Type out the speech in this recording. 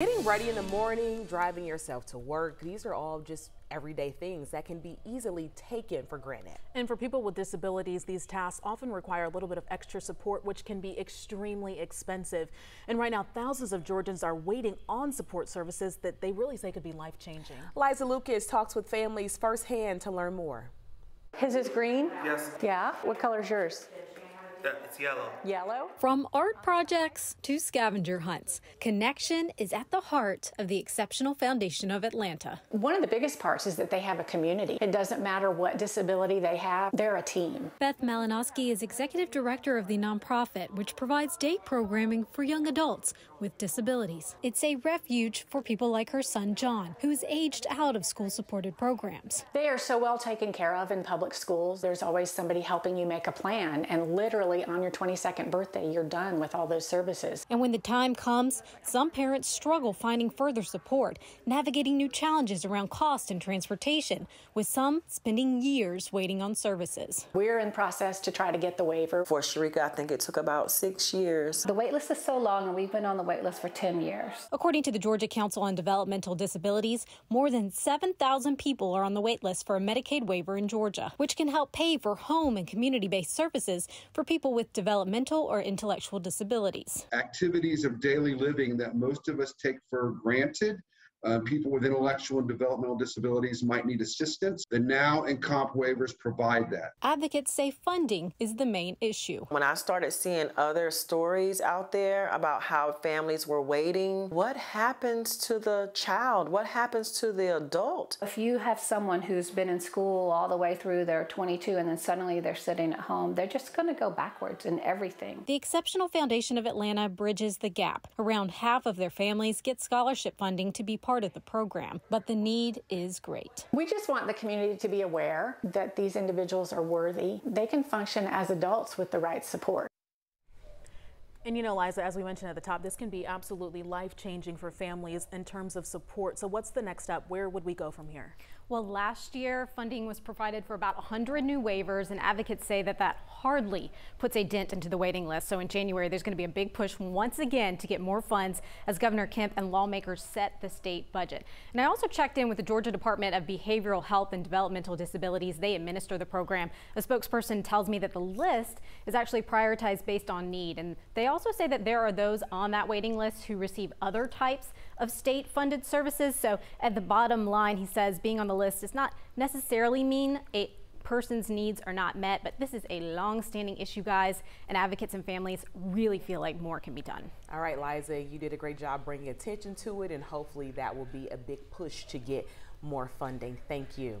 Getting ready in the morning, driving yourself to work, these are all just everyday things that can be easily taken for granted. And for people with disabilities, these tasks often require a little bit of extra support, which can be extremely expensive. And right now, thousands of Georgians are waiting on support services that they really say could be life-changing. Liza Lucas talks with families firsthand to learn more. His is green? Yes. Yeah. What color is yours? It's yellow. Yellow? From art projects to scavenger hunts, connection is at the heart of the Exceptional Foundation of Atlanta. One of the biggest parts is that they have a community. It doesn't matter what disability they have, they're a team. Beth Malinowski is executive director of the nonprofit, which provides day programming for young adults with disabilities. It's a refuge for people like her son, John, who is aged out of school-supported programs. They are so well taken care of in public schools. There's always somebody helping you make a plan, and literally on your 22nd birthday, you're done with all those services. And when the time comes, some parents struggle finding further support, navigating new challenges around cost and transportation, with some spending years waiting on services. We're in process to try to get the waiver. For Sharika, I think it took about 6 years. The wait list is so long, and we've been on the wait list for 10 years. According to the Georgia Council on Developmental Disabilities, more than 7,000 people are on the wait list for a Medicaid waiver in Georgia, which can help pay for home and community-based services for people with developmental or intellectual disabilities. Activities of daily living that most of us take for granted. People with intellectual and developmental disabilities might need assistance. The NOW and COMP waivers provide that. Advocates say funding is the main issue. When I started seeing other stories out there about how families were waiting, what happens to the child? What happens to the adult? If you have someone who's been in school all the way through their 22 and then suddenly they're sitting at home, they're just going to go backwards in everything. The Exceptional Foundation of Atlanta bridges the gap. Around half of their families get scholarship funding to be part of the program, but the need is great. We just want the community to be aware that these individuals are worthy. They can function as adults with the right support. And you know, Liza, as we mentioned at the top, this can be absolutely life-changing for families in terms of support. So what's the next step? Where would we go from here? Well, last year, funding was provided for about 100 new waivers, and advocates say that hardly puts a dent into the waiting list. So in January, there's going to be a big push once again to get more funds as Governor Kemp and lawmakers set the state budget. And I also checked in with the Georgia Department of Behavioral Health and Developmental Disabilities. They administer the program. A spokesperson tells me that the list is actually prioritized based on need. And they also say that there are those on that waiting list who receive other types of state-funded services. So at the bottom line, he says being on the list does not necessarily mean a person's needs are not met, but this is a long-standing issue, guys, and advocates and families really feel like more can be done. All right, Liza, you did a great job bringing attention to it, and hopefully that will be a big push to get more funding. Thank you.